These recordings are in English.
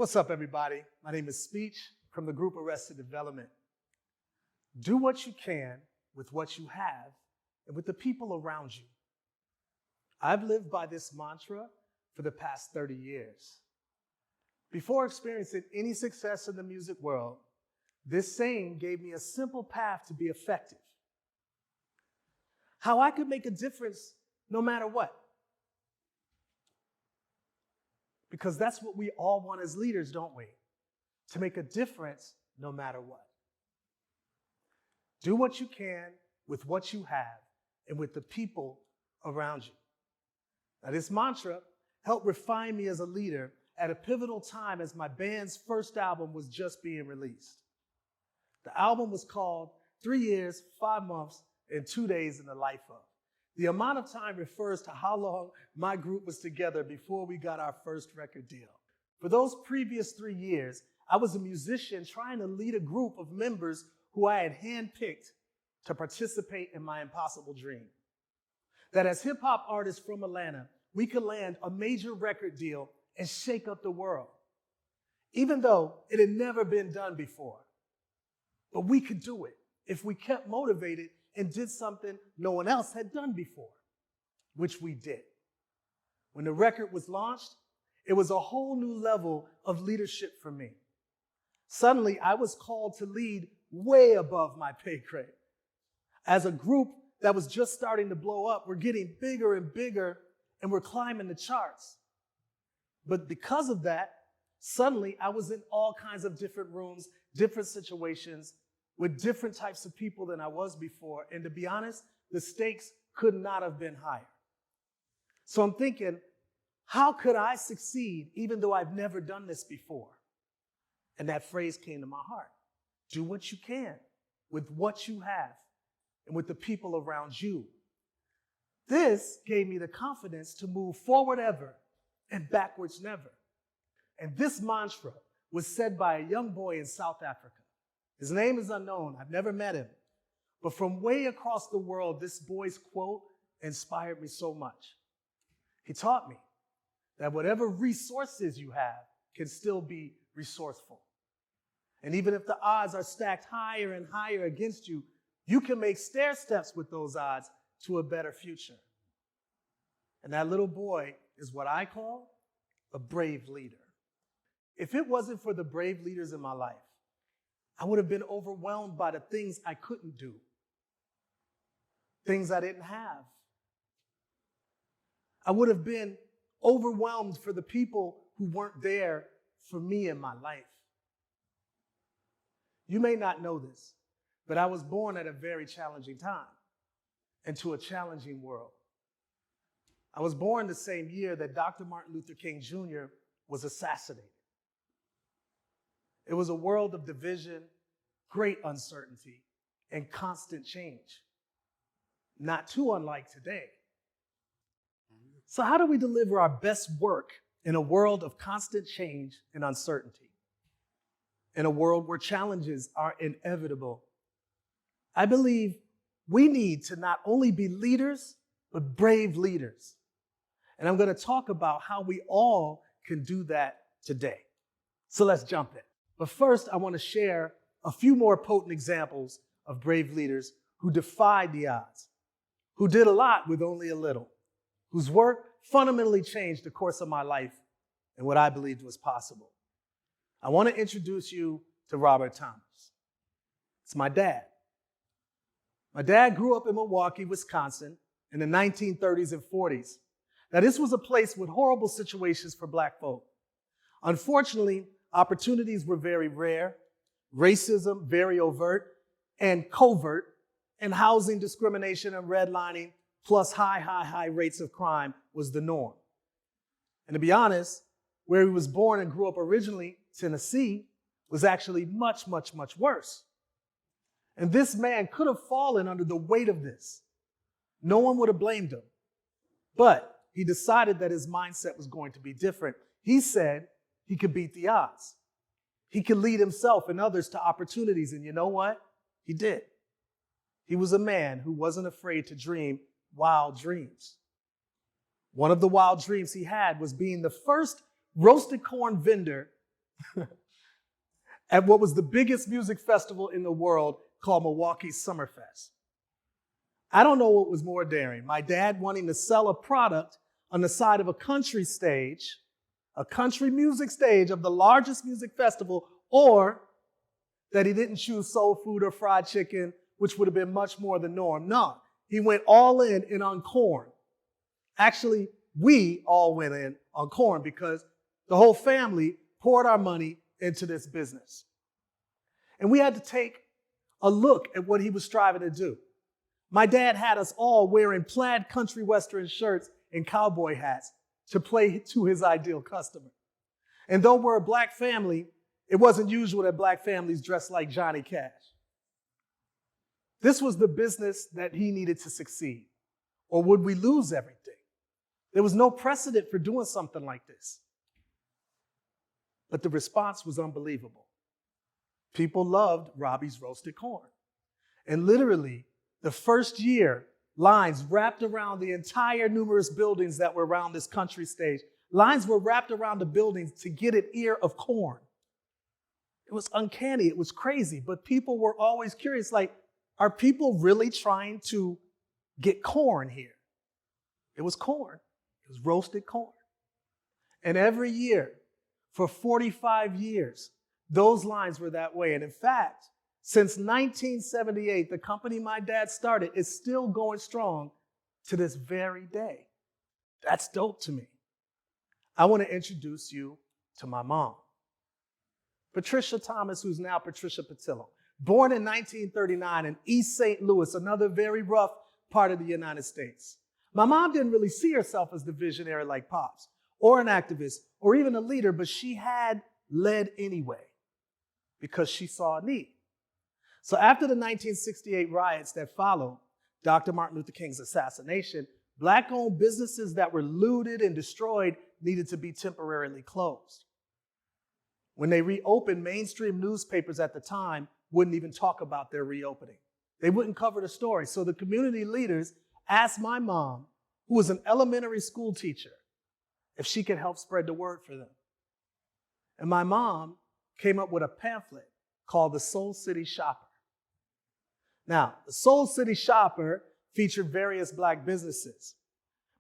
What's up, everybody? My name is Speech from the group Arrested Development. Do what you can with what you have and with the people around you. I've lived by this mantra for the past 30 years. Before experiencing any success in the music world, this saying gave me a simple path to be effective. How I could make a difference no matter what. Because that's what we all want as leaders, don't we? To make a difference no matter what. Do what you can with what you have and with the people around you. Now, this mantra helped refine me as a leader at a pivotal time as my band's first album was just being released. The album was called 3 Years, 5 Months, and 2 Days in the Life of. The amount of time refers to how long my group was together before we got our first record deal. For those previous 3 years, I was a musician trying to lead a group of members who I had handpicked to participate in my impossible dream. That as hip-hop artists from Atlanta, we could land a major record deal and shake up the world, even though it had never been done before. But we could do it if we kept motivated and did something no one else had done before, which we did. When the record was launched, it was a whole new level of leadership for me. Suddenly, I was called to lead way above my pay grade. As a group that was just starting to blow up, we're getting bigger and bigger, and we're climbing the charts. But because of that, suddenly I was in all kinds of different rooms, different situations, with different types of people than I was before. And to be honest, the stakes could not have been higher. So I'm thinking, how could I succeed even though I've never done this before? And that phrase came to my heart. Do what you can with what you have and with the people around you. This gave me the confidence to move forward ever and backwards never. And this mantra was said by a young boy in South Africa. His name is unknown. I've never met him. But from way across the world, this boy's quote inspired me so much. He taught me that whatever resources you have can still be resourceful. And even if the odds are stacked higher and higher against you, you can make stair steps with those odds to a better future. And that little boy is what I call a brave leader. If it wasn't for the brave leaders in my life, I would have been overwhelmed by the things I couldn't do, things I didn't have. I would have been overwhelmed for the people who weren't there for me in my life. You may not know this, but I was born at a very challenging time into a challenging world. I was born the same year that Dr. Martin Luther King Jr. was assassinated. It was a world of division, great uncertainty, and constant change. Not too unlike today. So how do we deliver our best work in a world of constant change and uncertainty? In a world where challenges are inevitable? I believe we need to not only be leaders, but brave leaders. And I'm going to talk about how we all can do that today. So let's jump in. But first, I want to share a few more potent examples of brave leaders who defied the odds, who did a lot with only a little, whose work fundamentally changed the course of my life and what I believed was possible. I want to introduce you to Robert Thomas. It's my dad. My dad grew up in Milwaukee, Wisconsin in the 1930s and 40s. Now, this was a place with horrible situations for Black folk. Unfortunately, opportunities were very rare, racism very overt and covert, and housing discrimination and redlining, plus high rates of crime was the norm. And to be honest, where he was born and grew up originally, Tennessee, was actually much worse. And this man could have fallen under the weight of this. No one would have blamed him. But he decided that his mindset was going to be different. He said he could beat the odds. He could lead himself and others to opportunities. And you know what? He did. He was a man who wasn't afraid to dream wild dreams. One of the wild dreams he had was being the first roasted corn vendor at what was the biggest music festival in the world called Milwaukee Summerfest. I don't know what was more daring, my dad wanting to sell a product on the side of a country stage, a country music stage of the largest music festival, or that he didn't choose soul food or fried chicken, which would have been much more the norm. No, he went all in and on corn. Actually, we all went in on corn because the whole family poured our money into this business. And we had to take a look at what he was striving to do. My dad had us all wearing plaid country western shirts and cowboy hats to play to his ideal customer. And though we're a black family, it wasn't usual that black families dressed like Johnny Cash. This was the business that he needed to succeed, or would we lose everything? There was no precedent for doing something like this. But the response was unbelievable. People loved Robbie's roasted corn. And literally, the first year, lines wrapped around the entire numerous buildings that were around this country stage. Lines were wrapped around the buildings to get an ear of corn. It was uncanny. It was crazy. But people were always curious, like, are people really trying to get corn here? It was corn. It was roasted corn. And every year, for 45 years, those lines were that way. And in fact, since 1978, the company my dad started is still going strong to this very day. That's dope to me. I want to introduce you to my mom, Patricia Thomas, who's now Patricia Patillo. Born in 1939 in East St. Louis, another very rough part of the United States. My mom didn't really see herself as the visionary like Pops, or an activist, or even a leader, but she had led anyway because she saw a need. So after the 1968 riots that followed Dr. Martin Luther King's assassination, Black-owned businesses that were looted and destroyed needed to be temporarily closed. When they reopened, mainstream newspapers at the time wouldn't even talk about their reopening. They wouldn't cover the story. So the community leaders asked my mom, who was an elementary school teacher, if she could help spread the word for them. And my mom came up with a pamphlet called the Soul City Shopper. Now, the Soul City Shopper featured various Black businesses.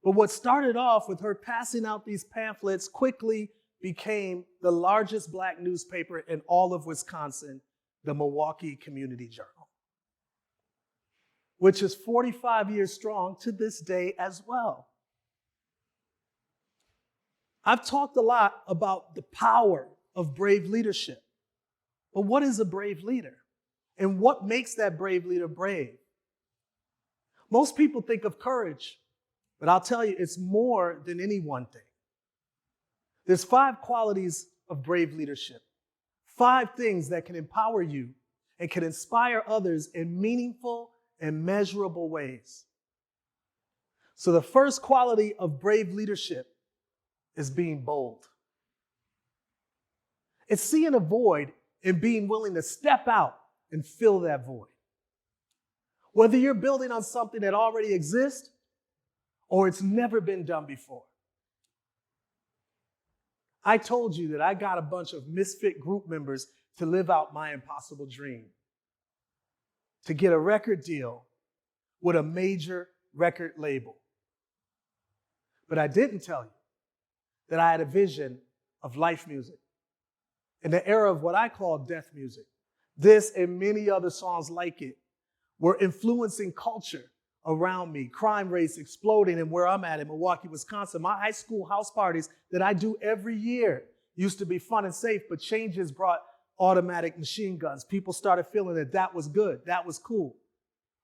But what started off with her passing out these pamphlets quickly became the largest Black newspaper in all of Wisconsin, the Milwaukee Community Journal, which is 45 years strong to this day as well. I've talked a lot about the power of brave leadership. But what is a brave leader? And what makes that brave leader brave? Most people think of courage, but I'll tell you, it's more than any one thing. There's 5 qualities of brave leadership, 5 things that can empower you and can inspire others in meaningful and measurable ways. So the first quality of brave leadership is being bold. It's seeing a void and being willing to step out and fill that void. Whether you're building on something that already exists or it's never been done before. I told you that I got a bunch of misfit group members to live out my impossible dream, to get a record deal with a major record label. But I didn't tell you that I had a vision of life music in the era of what I call death music. This and many other songs like it were influencing culture around me. Crime rates exploding, and where I'm at in Milwaukee, Wisconsin, my high school house parties that I do every year used to be fun and safe, but changes brought automatic machine guns. People started feeling that that was good, that was cool.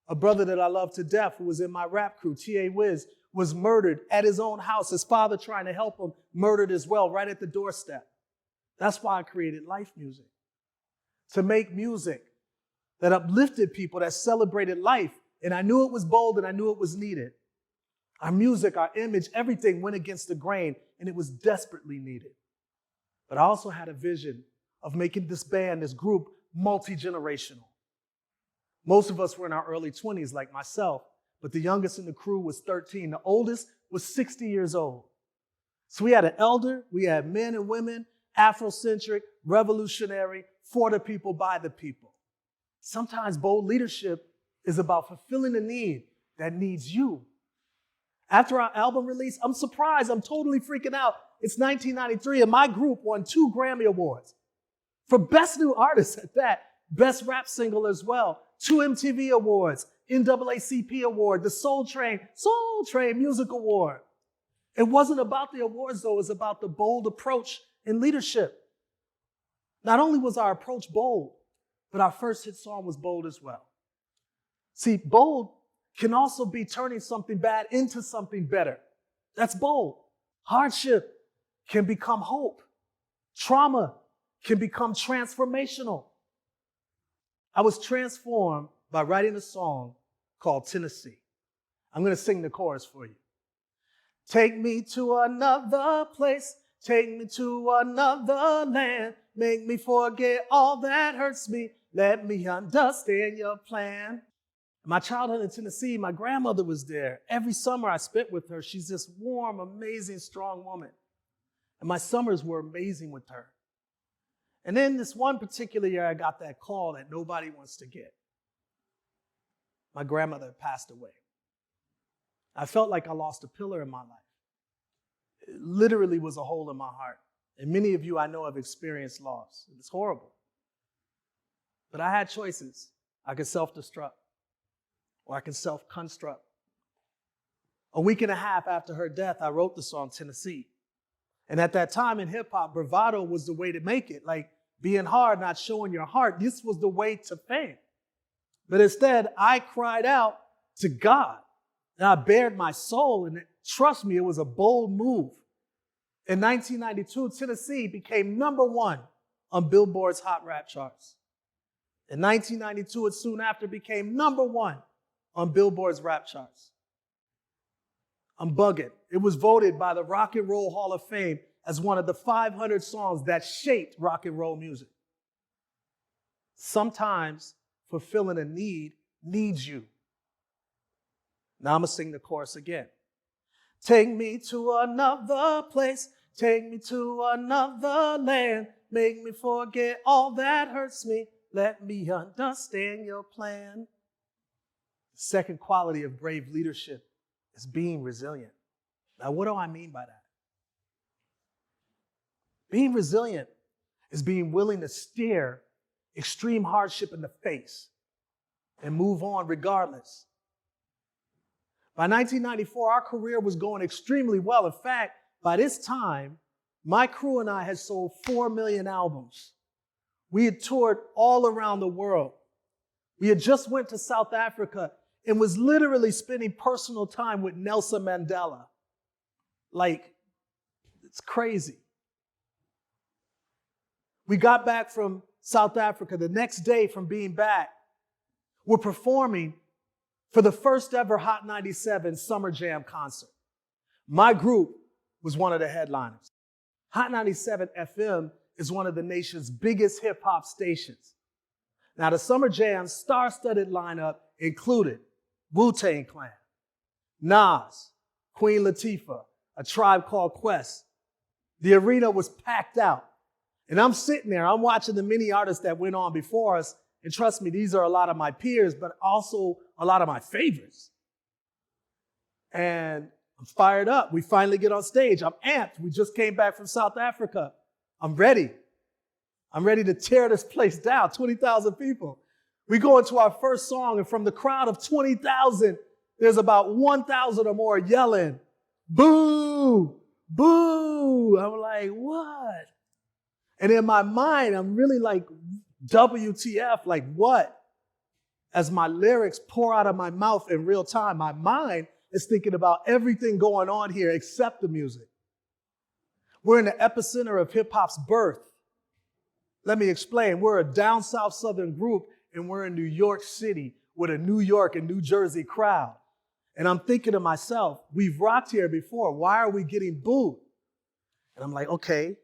A brother that I love to death who was in my rap crew, T.A. Wiz, was murdered at his own house. His father trying to help him, murdered as well, right at the doorstep. That's why I created life music. To make music that uplifted people, that celebrated life. And I knew it was bold and I knew it was needed. Our music, our image, everything went against the grain, and it was desperately needed. But I also had a vision of making this band, this group, multi-generational. Most of us were in our early 20s, like myself, but the youngest in the crew was 13. The oldest was 60 years old. So we had an elder, we had men and women, Afrocentric, revolutionary, for the people, by the people. Sometimes bold leadership is about fulfilling a need that needs you. After our album release, I'm surprised, I'm totally freaking out. It's 1993 and my group won 2 Grammy Awards. For Best New Artist at that, Best Rap Single as well, 2 MTV Awards, NAACP Award, the Soul Train Music Award. It wasn't about the awards though, it was about the bold approach in leadership. Not only was our approach bold, but our first hit song was bold as well. See, bold can also be turning something bad into something better. That's bold. Hardship can become hope. Trauma can become transformational. I was transformed by writing a song called Tennessee. I'm going to sing the chorus for you. Take me to another place, take me to another land, make me forget all that hurts me, let me understand your plan. My childhood in Tennessee, my grandmother was there. Every summer I spent with her. She's this warm, amazing, strong woman. And my summers were amazing with her. And then this one particular year, I got that call that nobody wants to get. My grandmother had passed away. I felt like I lost a pillar in my life. It literally was a hole in my heart. And many of you I know have experienced loss. It's horrible. But I had choices. I could self-destruct or I can self-construct. A week and a half after her death, I wrote the song Tennessee. And at that time in hip hop, bravado was the way to make it. Like being hard, not showing your heart. This was the way to fame. But instead, I cried out to God. And I bared my soul. And trust me, it was a bold move. In 1992, Tennessee became #1 on Billboard's Hot Rap charts. In 1992, it soon after became #1 on Billboard's rap charts. I'm bugging. It was voted by the Rock and Roll Hall of Fame as one of the 500 songs that shaped rock and roll music. Sometimes fulfilling a need needs you. Now I'm going to sing the chorus again. Take me to another place, take me to another land, make me forget all that hurts me, let me understand your plan. The second quality of brave leadership is being resilient. Now, what do I mean by that? Being resilient is being willing to stare extreme hardship in the face and move on regardless. By 1994, our career was going extremely well. In fact, by this time, my crew and I had sold 4 million albums. We had toured all around the world. We had just went to South Africa and was literally spending personal time with Nelson Mandela. Like, it's crazy. We got back from South Africa. The next day from being back, we're performing for the first ever Hot 97 Summer Jam concert. My group was one of the headliners. Hot 97 FM is one of the nation's biggest hip hop stations. Now, the Summer Jam's star-studded lineup included Wu-Tang Clan, Nas, Queen Latifah, A Tribe Called Quest. The arena was packed out. And I'm sitting there, I'm watching the many artists that went on before us. And trust me, these are a lot of my peers, but also a lot of my favorites. And I'm fired up. We finally get on stage. I'm amped. We just came back from South Africa. I'm ready. I'm ready to tear this place down, 20,000 people. We go into our first song, and from the crowd of 20,000, there's about 1,000 or more yelling, boo, boo. I'm like, what? And in my mind, I'm really like, WTF, like what? As my lyrics pour out of my mouth in real time, my mind is thinking about everything going on here except the music. We're in the epicenter of hip hop's birth. Let me explain. We're a down south southern group, and we're in New York City with a New York and New Jersey crowd. And I'm thinking to myself, we've rocked here before. Why are we getting booed? And I'm like, okay,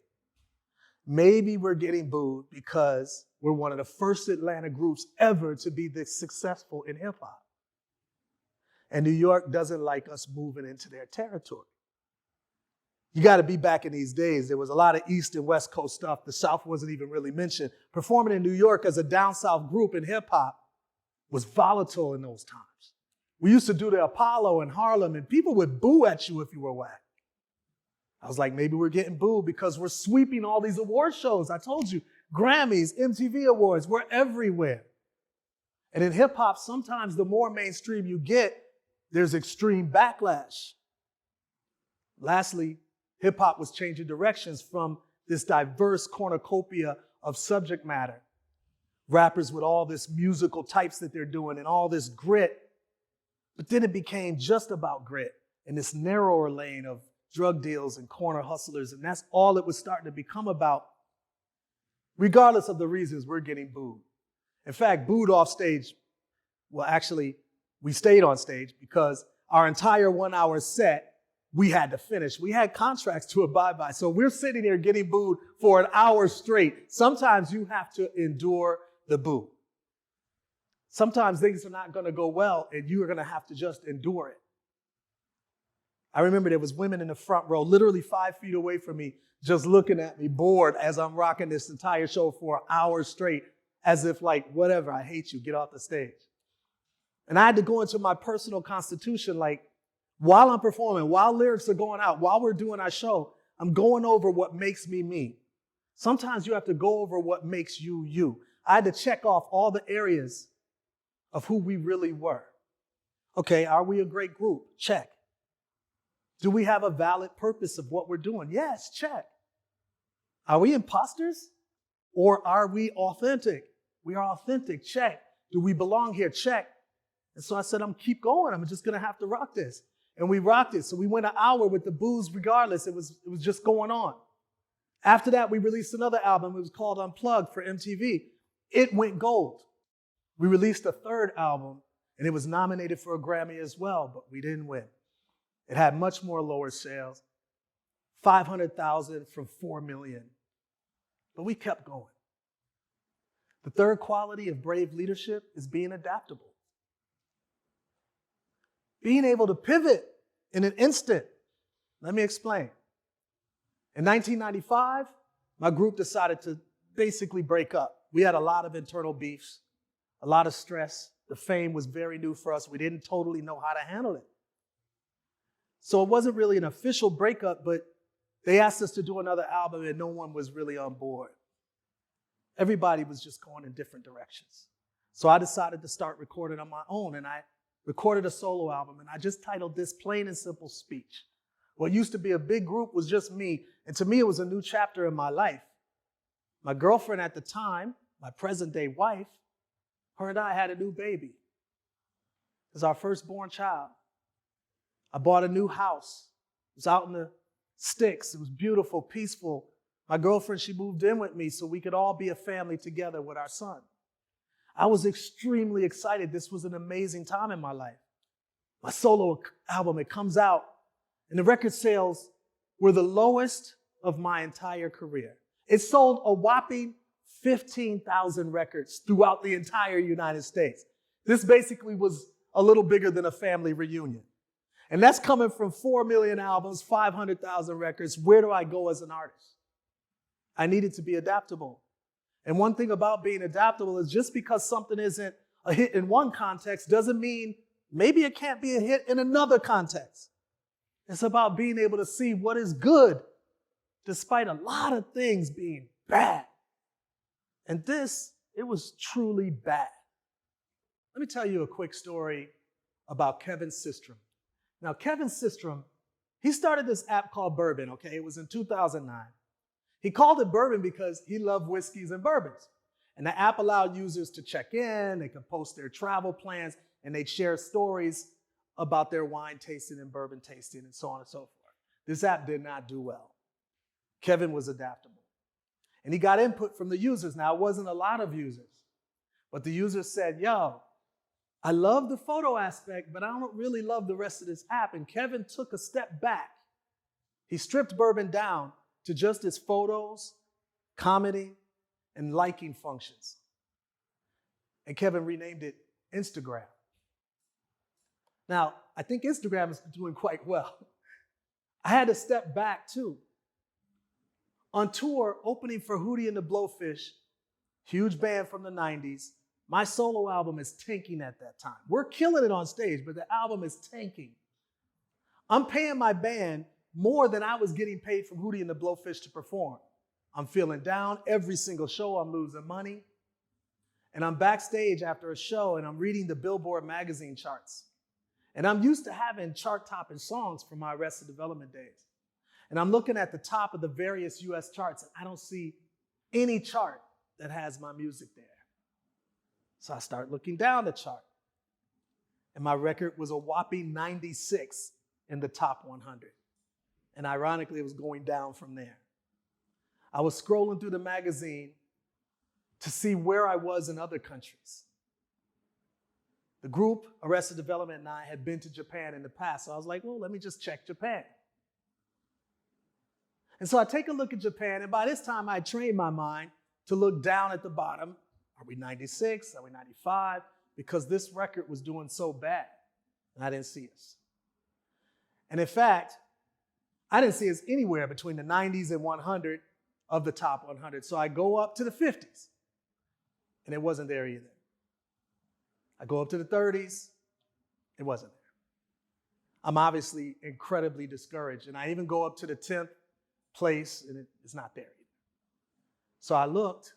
maybe we're getting booed because we're one of the first Atlanta groups ever to be this successful in hip hop. And New York doesn't like us moving into their territory. You got to be back in these days. There was a lot of East and West Coast stuff. The South wasn't even really mentioned. Performing in New York as a down South group in hip hop was volatile in those times. We used to do the Apollo in Harlem, and people would boo at you if you were whack. I was like, maybe we're getting booed because we're sweeping all these award shows. I told you, Grammys, MTV Awards, we're everywhere. And in hip hop, sometimes the more mainstream you get, there's extreme backlash. Lastly, hip hop was changing directions from this diverse cornucopia of subject matter. Rappers with all this musical types that they're doing and all this grit. But then it became just about grit in this narrower lane of drug deals and corner hustlers. And that's all it was starting to become about, regardless of the reasons we're getting booed. In fact, booed off stage, well, actually, we stayed on stage because our entire 1 hour set, we had to finish. We had contracts to abide by. So we're sitting here getting booed for an hour straight. Sometimes you have to endure the boo. Sometimes things are not going to go well, and you are going to have to just endure it. I remember there was women in the front row, literally 5 feet away from me, just looking at me, bored as I'm rocking this entire show for an hour straight, as if like, whatever, I hate you, get off the stage. And I had to go into my personal constitution, like, while I'm performing, while lyrics are going out, while we're doing our show, I'm going over what makes me me. Sometimes you have to go over what makes you you. I had to check off all the areas of who we really were. Okay, are we a great group? Check. Do we have a valid purpose of what we're doing? Yes, check. Are we imposters or are we authentic? We are authentic. Check. Do we belong here? Check. And so I said, I'm keep going. I'm just going to have to rock this. And we rocked it. So we went an hour with the booze regardless. It was just going on. After that, we released another album. It was called Unplugged for MTV. It went gold. We released a third album, and it was nominated for a Grammy as well, but we didn't win. It had much more lower sales, 500,000 from 4 million. But we kept going. The third quality of brave leadership is being adaptable. Being able to pivot in an instant. Let me explain. In 1995, my group decided to basically break up. We had a lot of internal beefs, a lot of stress. The fame was very new for us. We didn't totally know how to handle it. So it wasn't really an official breakup, but they asked us to do another album and no one was really on board. Everybody was just going in different directions. So I decided to start recording on my own, and I recorded a solo album, and I just titled this Plain and Simple Speech. What used to be a big group was just me, and to me it was a new chapter in my life. My girlfriend at the time, my present-day wife, her and I had a new baby. It was our firstborn child. I bought a new house. It was out in the sticks. It was beautiful, peaceful. My girlfriend, she moved in with me so we could all be a family together with our son. I was extremely excited. This was an amazing time in my life. My solo album, it comes out, and the record sales were the lowest of my entire career. It sold a whopping 15,000 records throughout the entire United States. This basically was a little bigger than a family reunion. And that's coming from 4 million albums, 500,000 records. Where do I go as an artist? I needed to be adaptable. And one thing about being adaptable is just because something isn't a hit in one context doesn't mean maybe it can't be a hit in another context. It's about being able to see what is good despite a lot of things being bad. And this, it was truly bad. Let me tell you a quick story about Kevin Systrom. Now, Kevin Systrom, he started this app called Bourbon, okay? It was in 2009. He called it Bourbon because he loved whiskeys and bourbons. And the app allowed users to check in, they could post their travel plans, and they'd share stories about their wine tasting and bourbon tasting and so on and so forth. This app did not do well. Kevin was adaptable. And he got input from the users. Now, it wasn't a lot of users, but the users said, yo, I love the photo aspect, but I don't really love the rest of this app. And Kevin took a step back. He stripped Bourbon down to just its photos, commenting, and liking functions. And Kevin renamed it Instagram. Now, I think Instagram is doing quite well. I had to step back too. On tour, opening for Hootie and the Blowfish, huge band from the 90s, my solo album is tanking at that time. We're killing it on stage, but the album is tanking. I'm paying my band more than I was getting paid from Hootie and the Blowfish to perform. I'm feeling down every single show. I'm losing money. And I'm backstage after a show and I'm reading the Billboard magazine charts. And I'm used to having chart-topping songs from my Arrested Development days. And I'm looking at the top of the various US charts and I don't see any chart that has my music there. So I start looking down the chart. And my record was a whopping 96 in the top 100. And ironically, it was going down from there. I was scrolling through the magazine to see where I was in other countries. The group, Arrested Development, and I had been to Japan in the past, so I was like, well, let me just check Japan. And so I take a look at Japan, and by this time I trained my mind to look down at the bottom. Are we 96? Are we 95? Because this record was doing so bad, and I didn't see us. And in fact, I didn't see us anywhere between the 90s and 100 of the top 100. So I go up to the 50s, and it wasn't there either. I go up to the 30s, it wasn't there. I'm obviously incredibly discouraged, and I even go up to the 10th place, and it's not there either. So I looked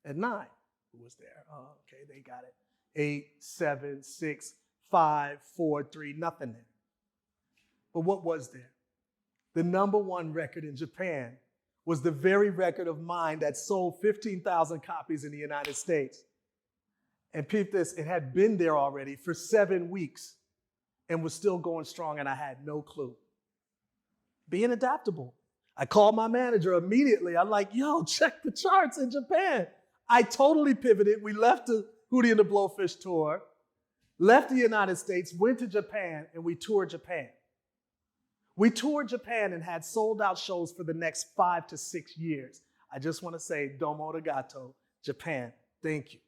at 9. Who was there? Oh, okay, they got it. 8, 7, 6, 5, 4, 3, nothing there. But what was there? The #1 record in Japan was the very record of mine that sold 15,000 copies in the United States. And peep this, it had been there already for 7 weeks and was still going strong, and I had no clue. Being adaptable. I called my manager immediately. I'm like, yo, check the charts in Japan. I totally pivoted. We left the Hootie and the Blowfish tour, left the United States, went to Japan, and we toured Japan. We toured Japan and had sold-out shows for the next 5 to 6 years. I just want to say, domo arigato, Japan. Thank you.